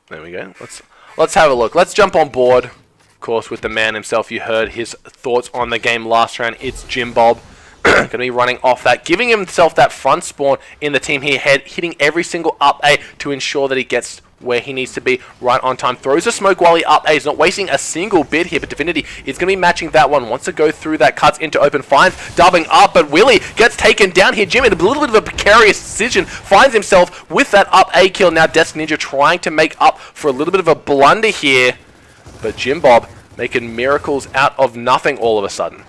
There we go. Let's have a look. Let's jump on board, of course, with the man himself. You heard his thoughts on the game last round. It's Jim Bob. Going to be running off that, giving himself that front spawn in the team here, hitting every single up A to ensure that he gets where he needs to be right on time. Throws a smoke while he up A. He's not wasting a single bit here, but Divinity is going to be matching that one. Wants to go through that, cuts into open, finds dubbing up, but Willie gets taken down here. Jim, in a little bit of a precarious decision, finds himself with that up A kill. Now Desk Ninja trying to make up for a little bit of a blunder here, but Jim Bob making miracles out of nothing all of a sudden.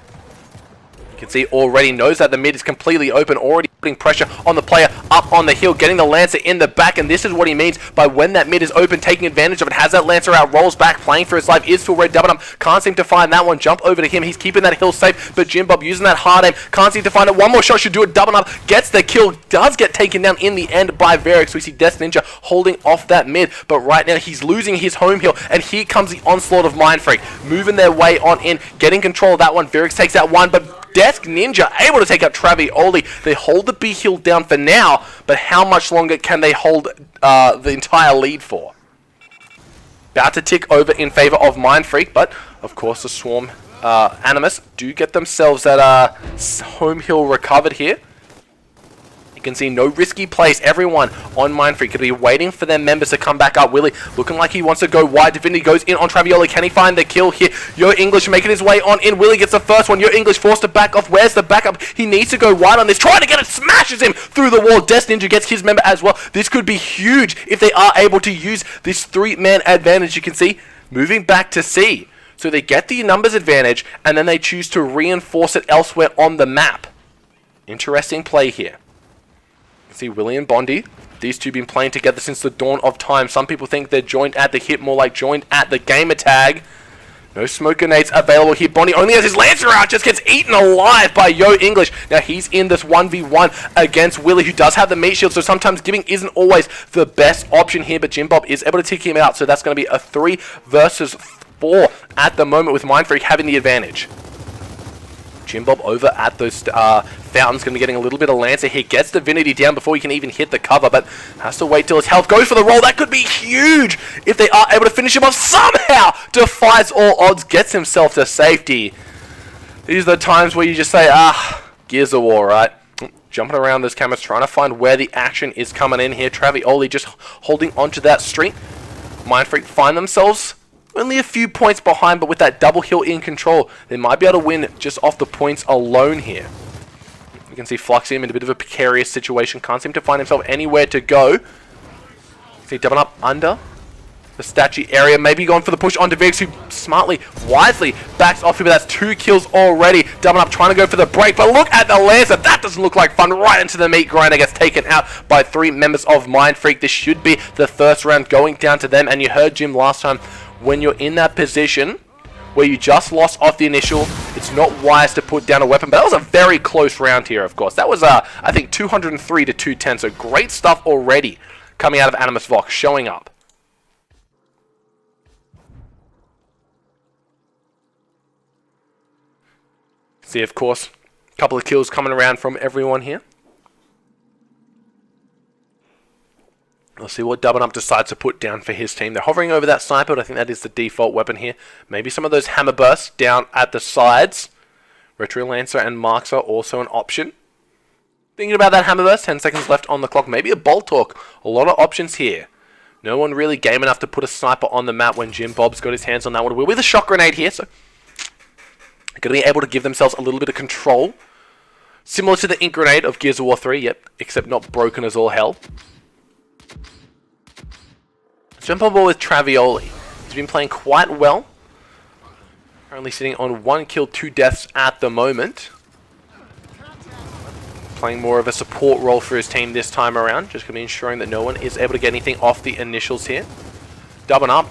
You can see already knows that the mid is completely open, already putting pressure on the player up on the hill, getting the Lancer in the back, and this is what he means by when that mid is open, taking advantage of it. Has that Lancer out, rolls back, playing for his life, is full red, doubling up, can't seem to find that one, jump over to him, he's keeping that hill safe, but Jim Bob using that hard aim, can't seem to find it, one more shot should do it, doubling up, gets the kill, does get taken down in the end by Verix. We see Death Ninja holding off that mid, but right now he's losing his home hill, and here comes the onslaught of Mindfreak, moving their way on in, getting control of that one. Verix takes that one, but Desk Ninja able to take out Travioli. They hold the B hill down for now, but how much longer can they hold the entire lead for? About to tick over in favor of Mindfreak, but of course the Swarm Animus do get themselves that home hill recovered here. You can see no risky plays. Everyone on Mindfreak could be waiting for their members to come back up. Willie looking like he wants to go wide. Divinity goes in on Travioli. Can he find the kill here? Yo English making his way on in. Willie gets the first one. Yo English forced to back off. Where's the backup? He needs to go wide on this. Trying to get it. Smashes him through the wall. Death Ninja gets his member as well. This could be huge if they are able to use this 3-man advantage. You can see moving back to C. So they get the numbers advantage and then they choose to reinforce it elsewhere on the map. Interesting play here. See Willie and Bondi, these two been playing together since the dawn of time. Some people think they're joined at the hip, more like joined at the gamer tag. No smoke grenades available here. Bondi only has his Lancer out, just gets eaten alive by Yo English. Now he's in this 1v1 against Willie, who does have the meat shield, so sometimes giving isn't always the best option here, but Jim Bob is able to take him out, so that's going to be a 3 versus 4 at the moment with Mindfreak having the advantage. Jim Bob over at those fountains, going to be getting a little bit of Lancer here. Gets Divinity down before he can even hit the cover, but has to wait till his health goes for the roll. That could be huge if they are able to finish him off. Somehow defies all odds, gets himself to safety. These are the times where you just say, Gears of War, right? Jumping around those cameras, trying to find where the action is coming in here. Travioli just holding onto that streak. Mindfreak find themselves only a few points behind, but with that double hill in control, they might be able to win just off the points alone here. You can see Fluxy in a bit of a precarious situation. Can't seem to find himself anywhere to go. See doubling up under the statue area. Maybe going for the push onto Vix, who smartly, wisely backs off him. But that's 2 kills already. Doubling up, trying to go for the break. But look at the Lancer. That doesn't look like fun. Right into the meat grinder. Gets taken out by 3 members of Mindfreak. This should be the first round going down to them. And you heard Jim last time. When you're in that position where you just lost off the initial, it's not wise to put down a weapon. But that was a very close round here, of course. That was, I think, 203 to 210. So great stuff already coming out of Animus Vox, showing up. See, of course, a couple of kills coming around from everyone here. Let's see what Dubbin Up decides to put down for his team. They're hovering over that sniper, but I think that is the default weapon here. Maybe some of those hammer bursts down at the sides. Retro Lancer and Marks are also an option. Thinking about that hammer burst, 10 seconds left on the clock. Maybe a Bolt Talk. A lot of options here. No one really game enough to put a sniper on the map when Jim Bob's got his hands on that one. We're with a shock grenade here, so going to be able to give themselves a little bit of control. Similar to the Ink Grenade of Gears of War 3, yep, except not broken as all hell. Jump on board with Travioli. He's been playing quite well. Currently sitting on 1 kill, 2 deaths at the moment. Playing more of a support role for his team this time around. Just going to be ensuring that no one is able to get anything off the initials here. Dubbing up.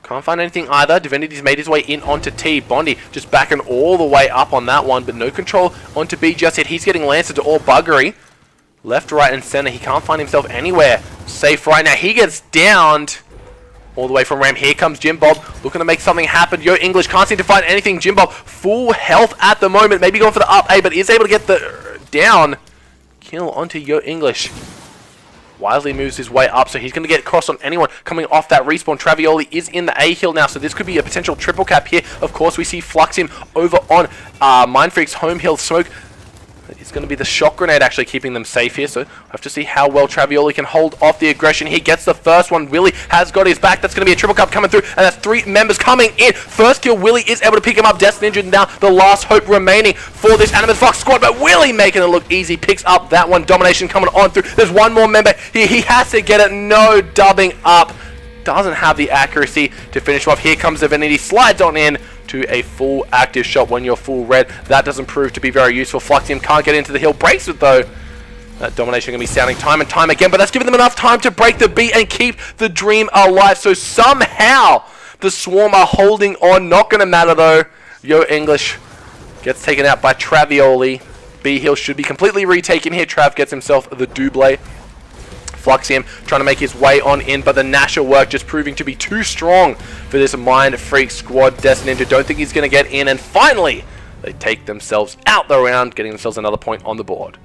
Can't find anything either. Divinity's made his way in onto T. Bondi just backing all the way up on that one, but no control onto B just yet. He's getting Lancer to all buggery. Left, right, and center. He can't find himself anywhere safe right now. He gets downed all the way from Ram. Here comes Jim Bob, looking to make something happen. Yo English can't seem to find anything. Jim Bob, full health at the moment. Maybe going for the up A, but is able to get the down kill onto Yo English. wisely moves his way up, so he's going to get crossed on anyone coming off that respawn. Travioli is in the A hill now, so this could be a potential triple cap here. Of course, we see Fluxium over on Mindfreak's home hill. Smoke. It's going to be the shock grenade actually keeping them safe here, so we'll have to see how well Travioli can hold off the aggression. He gets the first one. Willie has got his back. That's going to be a triple cup coming through, and that's 3 members coming in. First kill, Willie is able to pick him up. Destiny Ninja now the last hope remaining for this Animus Fox squad, but Willie making it look easy. Picks up that one. Domination coming on through. There's one more member here. He has to get it. No dubbing up. Doesn't have the accuracy to finish off. Here comes Divinity. Slides on in to a full active shot when you're full red. That doesn't prove to be very useful. Fluxium can't get into the hill. Breaks it though. That Domination going to be sounding time and time again, but that's giving them enough time to break the beat and keep the dream alive. So somehow the Swarm are holding on. Not going to matter though. Yo English gets taken out by Travioli. B hill should be completely retaken here. Trav gets himself the double. Fluxium trying to make his way on in, but the Nasher work just proving to be too strong for this Mindfreak squad. Destiny Ninja don't think he's going to get in, and finally they take themselves out the round, getting themselves another point on the board.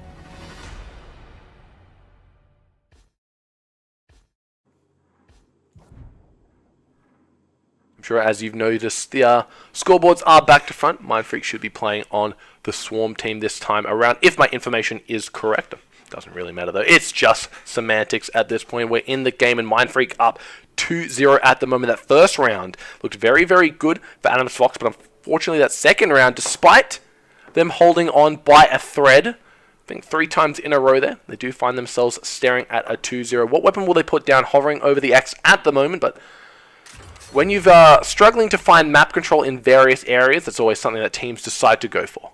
I'm sure as you've noticed, the scoreboards are back to front. Mindfreak should be playing on the Swarm team this time around, if my information is correct. Doesn't really matter though. It's just semantics at this point. We're in the game and Mindfreak up 2-0 at the moment. That first round looked very, very good for Animus Fox, but unfortunately that second round, despite them holding on by a thread, I think 3 times in a row there, they do find themselves staring at a 2-0. What weapon will they put down? Hovering over the X at the moment, but when you've struggling to find map control in various areas, that's always something that teams decide to go for.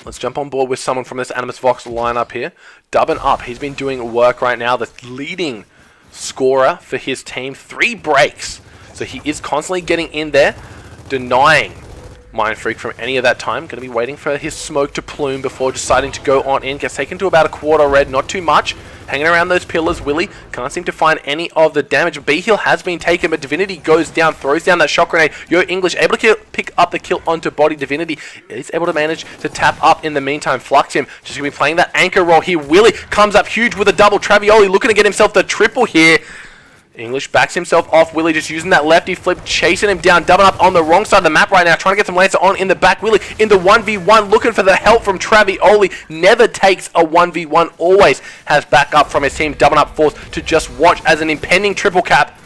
Let's jump on board with someone from this Animus Fox lineup here. Dubbing up. He's been doing work right now. The leading scorer for his team. 3 breaks. So he is constantly getting in there, denying Mindfreak from any of that time. Going to be waiting for his smoke to plume before deciding to go on in. Gets taken to about a quarter red. Not too much. Hanging around those pillars. Willie can't seem to find any of the damage. B-Heal has been taken, but Divinity goes down, throws down that shock grenade. Yo English able to pick up the kill onto body. Divinity is able to manage to tap up in the meantime. Fluxium just going to be playing that anchor role here. Willie comes up huge with a double. Travioli looking to get himself the triple here. English backs himself off. Willie just using that lefty flip, chasing him down, doubling up on the wrong side of the map right now, trying to get some Lancer on in the back. Willie in the 1v1, looking for the help from Travioli. Never takes a 1v1, always has backup from his team. Doubling up force to just watch as an impending triple cap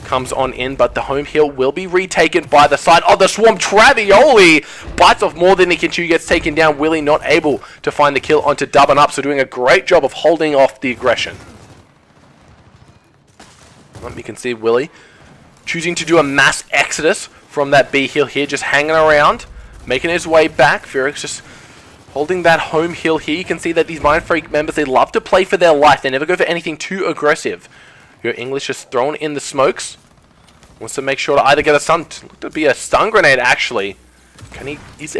comes on in, but the home hill will be retaken by the side of the Swarm. Travioli bites off more than he can chew, gets taken down. Willie not able to find the kill onto Dubbing Up, so doing a great job of holding off the aggression. You can see Willie choosing to do a mass exodus from that B hill here, just hanging around, making his way back. Furix just holding that home hill here. You can see that these Mindfreak members, they love to play for their life. They never go for anything too aggressive. Your English just thrown in the smokes. Wants to make sure to either get a stun, look to be a stun grenade actually. Is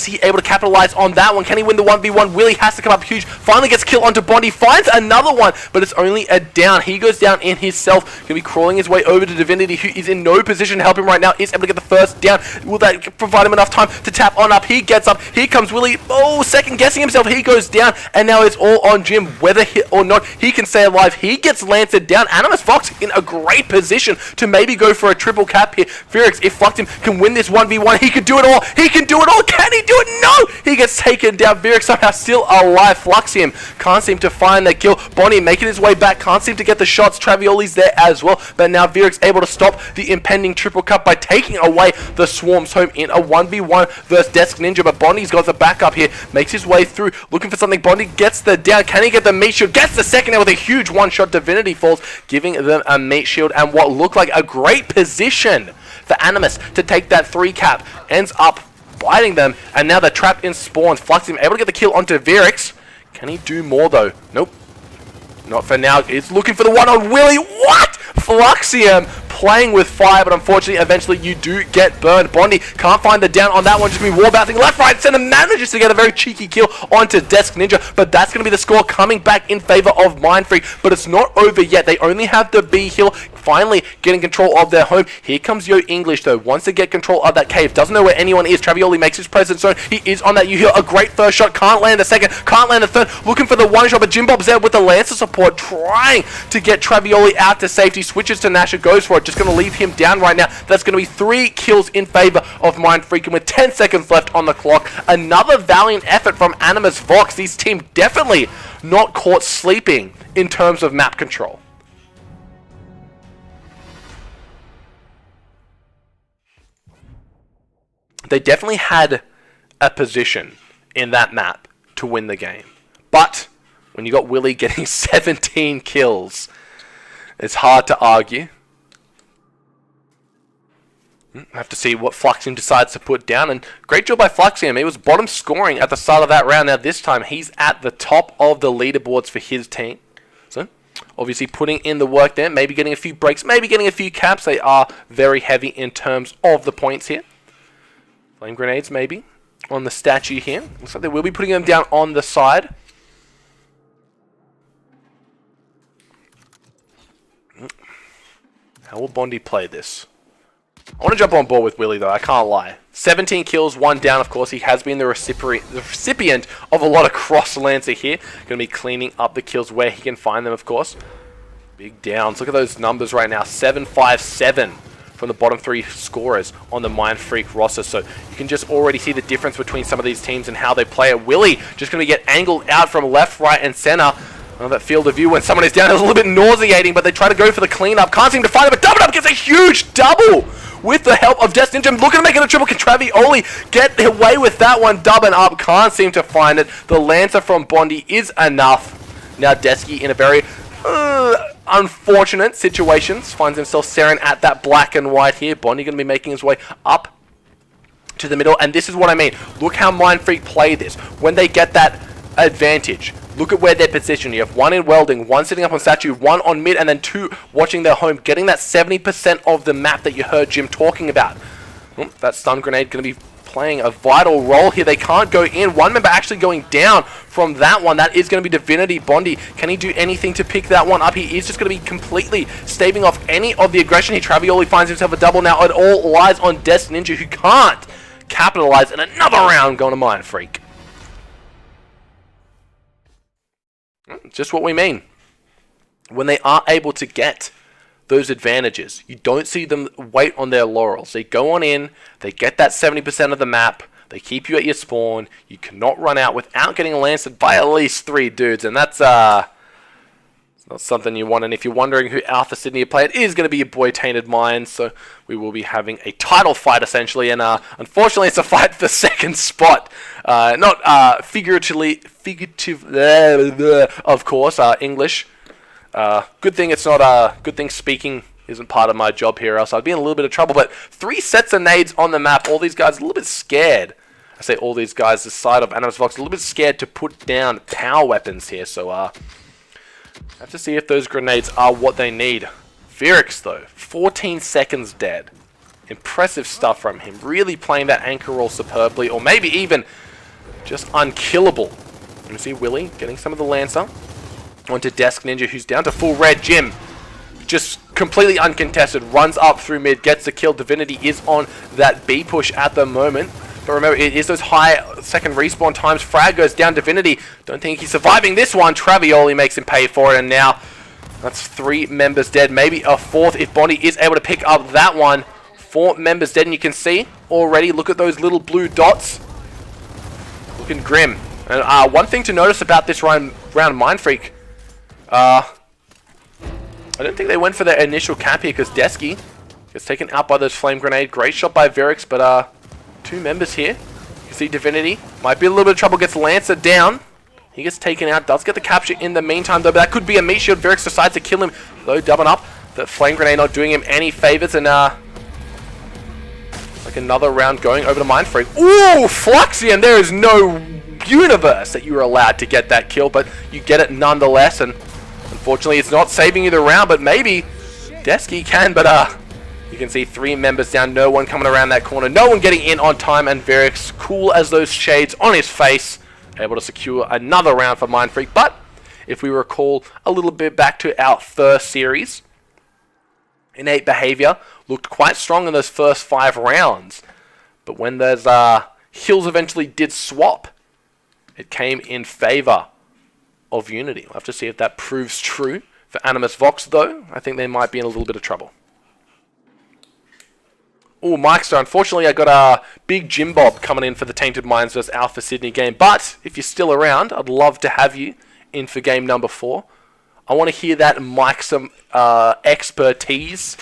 he able to capitalize on that one? Can he win the 1v1? Willie has to come up huge. Finally gets kill onto Bondi. Finds another one, but it's only a down. He goes down in himself. Going to be crawling his way over to Divinity, who is in no position to help him right now. Is able to get the first down. Will that provide him enough time to tap on up? He gets up. Here comes Willie. Oh, second guessing himself. He goes down, and now it's all on Jim. Whether or not he can stay alive, he gets lanced down. Animus Fox in a great position to maybe go for a triple cap here. Furix, if Fluxium can win this 1v1, he could do it all. He can do it all. Can he do it? No! He gets taken down. Vyrix somehow still alive. Fluxium can't seem to find that kill. Bonnie making his way back. Can't seem to get the shots. Travioli's there as well. But now Vyrix able to stop the impending triple cut by taking away the Swarm's home in a 1v1 versus Desk Ninja. But Bonnie's got the backup here. Makes his way through. Looking for something. Bonnie gets the down. Can he get the meat shield? Gets the second now with a huge one-shot. Divinity falls, giving them a meat shield and what looked like a great position for Animus to take that 3 cap. Ends up biting them, and now they're trapped in spawns. Fluxium able to get the kill onto Vyrix. Can he do more though? Nope. Not for now. He's looking for the one on Willie. What? Fluxium playing with fire, but unfortunately, eventually you do get burned. Bondi can't find the down on that one, just going to be wall bouncing left, right, center, manages to get a very cheeky kill onto Desk Ninja, but that's going to be the score coming back in favor of Mindfreak, but it's not over yet. They only have the B hill, finally getting control of their home. Here comes Yo English, though, wants to get control of that cave, doesn't know where anyone is. Travioli makes his presence known. He is on that U hill, a great first shot, can't land a second, can't land a third, looking for the one shot, but Jim Bob's there with the Lancer support, trying to get Travioli out to safety, switches to Nasher, goes for it, just going to leave him down right now. That's going to be 3 kills in favor of Mindfreak, and with 10 seconds left on the clock, another valiant effort from Animus Vox. These team definitely not caught sleeping in terms of map control. They definitely had a position in that map to win the game. But when you got Willie getting 17 kills, it's hard to argue. Have to see what Fluxium decides to put down, and great job by Fluxium. He was bottom scoring at the start of that round. Now this time he's at the top of the leaderboards for his team. So obviously putting in the work there, maybe getting a few breaks, maybe getting a few caps. They are very heavy in terms of the points here. Flame grenades maybe on the statue here. Looks like they will be putting them down on the side. How will Bondi play this? I want to jump on board with Willie, though. I can't lie. 17 kills, 1 down, of course. He has been the recipient of a lot of cross-lancer here. Going to be cleaning up the kills where he can find them, of course. Big downs. Look at those numbers right now. 7-5-7 from the bottom 3 scorers on the Mindfreak roster. So you can just already see the difference between some of these teams and how they play it. Willie just going to get angled out from left, right, and center. That field of view when someone is down is a little bit nauseating, but they try to go for the cleanup. Can't seem to find it, but Double Up gets a huge double with the help of Death Ninja. Looking to make it a triple. Can Travioli get away with that one? Dubbing up, can't seem to find it. The Lancer from Bondi is enough. Now Desky in a very unfortunate situation finds himself staring at that black and white here. Bondi going to be making his way up to the middle, and this is what I mean. Look how Mindfreak play this. When they get that advantage, look at where they're positioned. You have 1 in welding, 1 sitting up on statue, 1 on mid, and then 2 watching their home, getting that 70% of the map that you heard Jim talking about. That stun grenade going to be playing a vital role here. They can't go in. One member actually going down from that one. That is going to be Divinity. Bondi, can he do anything to pick that one up? He is just going to be completely staving off any of the aggression here. Travioli finds himself a double now. It all lies on Death Ninja, who can't capitalize, and another round going to Mindfreak. Just what we mean. When they are able to get those advantages, you don't see them wait on their laurels. They go on in, they get that 70% of the map, they keep you at your spawn, you cannot run out without getting lanced by at least 3 dudes, and that's not something you want. And if you're wondering who Alpha Sydney are playing, it is going to be your boy Tainted Minds, so we will be having a title fight essentially, and unfortunately it's a fight for second spot. Not figurative, of course, English. Good thing it's not, good thing speaking isn't part of my job here, else I'd be in a little bit of trouble. But 3 sets of nades on the map. All these guys a little bit scared. I say all these guys, the side of Animus Vox, a little bit scared to put down power weapons here. So, have to see if those grenades are what they need. Vyrix, though, 14 seconds dead. Impressive stuff from him. Really playing that anchor role superbly, or maybe even just unkillable. You see Willie getting some of the Lancer onto Desk Ninja, who's down to full red. Jim, just completely uncontested, runs up through mid, gets the kill. Divinity is on that B push at the moment. But remember, it is those high second respawn times. Frag goes down. Divinity, don't think he's surviving this one. Travioli makes him pay for it, and now that's 3 members dead. Maybe a 4th if Bondi is able to pick up that one. 4 members dead, and you can see already, look at those little blue dots. Looking grim. And one thing to notice about this round Mindfreak, I don't think they went for their initial cap here, because Desky gets taken out by those flame grenade. Great shot by Vyrix, but 2 members here. You can see Divinity might be a little bit of trouble, gets Lancer down. He gets taken out, does get the capture in the meantime, though, but that could be a meat shield. Vyrix decides to kill him, though, doubling up. The flame grenade not doing him any favors, and like another round going over to Mindfreak. Ooh, Fluxium, there is no universe that you are allowed to get that kill, but you get it nonetheless, and unfortunately it's not saving you the round, but maybe Desky can, but You can see 3 members down, no one coming around that corner, no one getting in on time, and Verix, cool as those shades on his face, able to secure another round for Mindfreak. But if we recall a little bit back to our first series, innate behavior looked quite strong in those first 5 rounds. But when those hills eventually did swap, it came in favor of Unity. We'll have to see if that proves true. For Animus Vox, though, I think they might be in a little bit of trouble. Oh, Mikester, unfortunately I got a big Jim Bob coming in for the Tainted Minds vs Alpha Sydney game. But if you're still around, I'd love to have you in for game number 4. I want to hear that Mikester expertise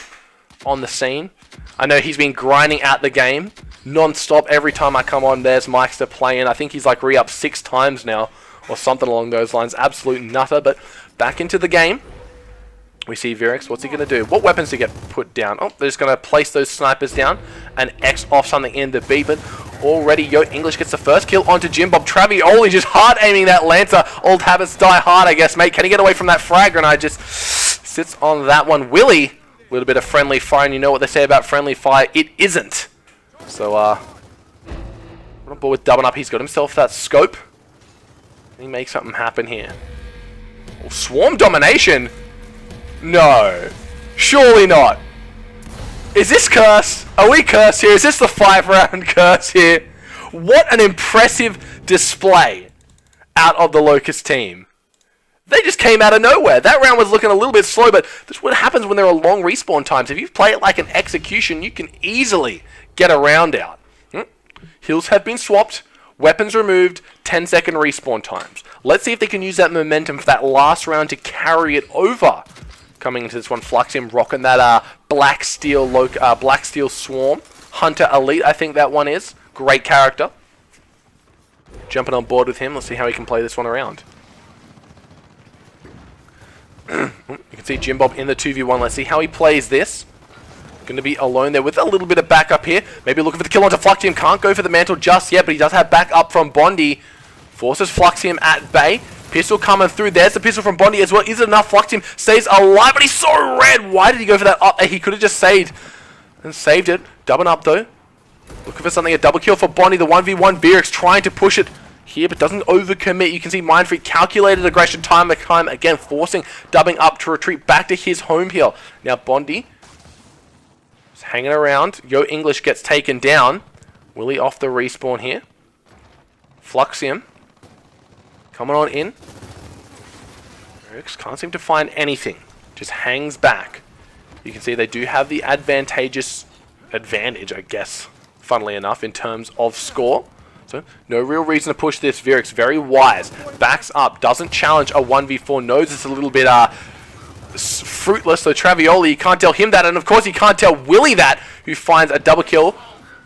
on the scene. I know he's been grinding out the game non-stop. Every time I come on, there's Mikester playing. I think he's like re-up 6 times now or something along those lines. Absolute nutter. But back into the game. We see Verix. What's he going to do? What weapons do he get put down? Oh, they're just going to place those snipers down and X off something in the B. But already, Yo English gets the first kill onto Jim Bob. Travioli just hard aiming that Lancer. Old habits die hard, I guess, mate. Can he get away from that frag? And I just sits on that one. Willie, a little bit of friendly fire. And you know what they say about friendly fire. It isn't. So, on board with dubbing up. He's got himself that scope. He makes something happen here. Oh, swarm domination. No, surely not. Is this curse? Are we cursed here? Is this the 5-round curse here? What an impressive display out of the Locust team. They just came out of nowhere. That round was looking a little bit slow, but that's what happens when there are long respawn times. If you play it like an execution, you can easily get a round out. Hills have been swapped, weapons removed, 10-second respawn times. Let's see if they can use that momentum for that last round to carry it over. Coming into this one, Fluxium rocking that Black Steel Swarm. Hunter Elite, I think that one is. Great character. Jumping on board with him. Let's see how he can play this one around. You can see Jim Bob in the 2v1. Let's see how he plays this. Going to be alone there with a little bit of backup here. Maybe looking for the kill onto Fluxium. Can't go for the mantle just yet, but he does have backup from Bondi. Forces Fluxium at bay. Pistol coming through. There's the pistol from Bondi as well. Is it enough? Fluxium stays alive, but he's so red. Why did he go for that up? He could have just saved it. Dubbing up though. Looking for something, a double kill for Bondi. The 1v1. Verix trying to push it here, but doesn't overcommit. You can see Mindfreak calculated aggression time and time again, forcing dubbing up to retreat back to his home hill. Now Bondi is hanging around. Yo English gets taken down. Willie off the respawn here. Fluxium coming on in. Verix can't seem to find anything. Just hangs back. You can see they do have the advantage, I guess, funnily enough, in terms of score. So, no real reason to push this. Verix, very wise. Backs up. Doesn't challenge a 1v4. Knows it's a little bit fruitless. So, Travioli, you can't tell him that. And, of course, you can't tell Willie that, who finds a double kill.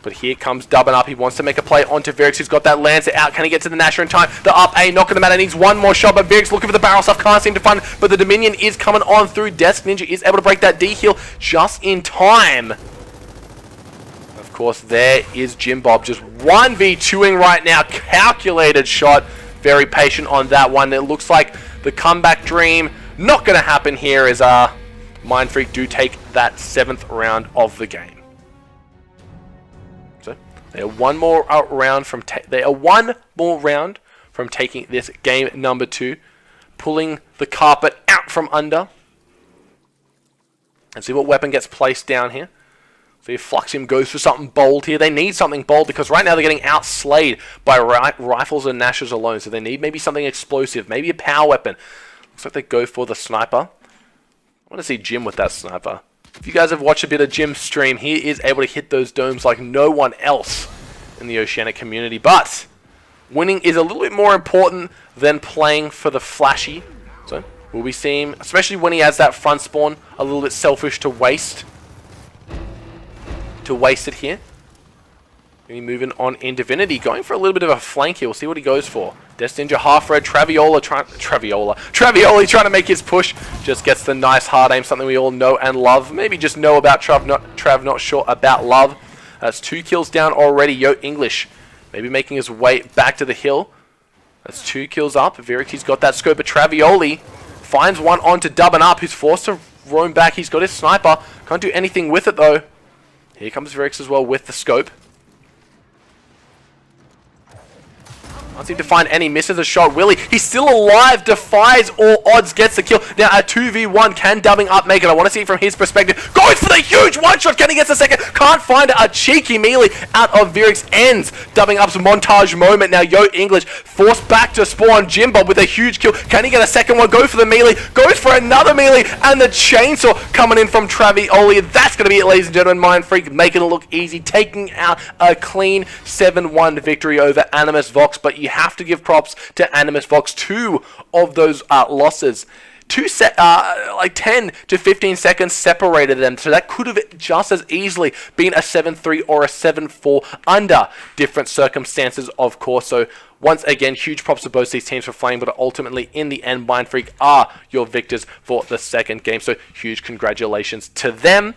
But here comes dubbing up. He wants to make a play onto Verix, who's got that Lancer out. Can he get to the Nasher in time? The up A, knocking him out. Needs one more shot, but Verix looking for the barrel stuff. Can't seem to find it. But the Dominion is coming on through. Desk Ninja is able to break that D heal just in time. Of course, there is Jim Bob just 1v2ing right now. Calculated shot. Very patient on that one. It looks like the comeback dream not going to happen here as Mindfreak do take that 7th round of the game. They are one more round from taking this game number 2, pulling the carpet out from under. And see what weapon gets placed down here. See if Fluxium goes for something bold here. They need something bold because right now they're getting outslayed by rifles and Nashers alone. So they need maybe something explosive, maybe a power weapon. Looks like they go for the sniper. I want to see Jim with that sniper. If you guys have watched a bit of Jim's stream, he is able to hit those domes like no one else in the Oceanic community. But winning is a little bit more important than playing for the flashy. So will we see him, especially when he has that front spawn, a little bit selfish to waste it here. Maybe moving on in Divinity, going for a little bit of a flank here. We'll see what he goes for. Death Ninja half red, Travioli trying to make his push. Just gets the nice hard aim, something we all know and love. Maybe just know about Trav, not sure about love. That's 2 kills down already. Yo English maybe making his way back to the hill. That's 2 kills up. Verix, he's got that scope, but Travioli finds one onto dubbing up, who's forced to roam back. He's got his sniper. Can't do anything with it though. Here comes Virix as well with the scope. Can't seem to find any, misses a shot. Willie, he's still alive, defies all odds, gets the kill. Now a 2v1, can dubbing up make it? I want to see it from his perspective. Going for the huge one shot, can he get the second? Can't find it. A cheeky melee out of Virix ends dubbing up's montage moment. Now Yo English forced back to spawn. Jimbob with a huge kill. Can he get a second one? Go for the melee, goes for another melee, and the chainsaw coming in from Travioli. That's going to be it, ladies and gentlemen. Mindfreak making it look easy, taking out a clean 7-1 victory over Animus Vox, but you have to give props to Animus Vox. 2 of those losses, 10 to 15 seconds separated them, so that could have just as easily been a 7-3 or a 7-4 under different circumstances, of course. So once again, huge props to both these teams for playing, but ultimately in the end, Mindfreak are your victors for the second game, so huge congratulations to them.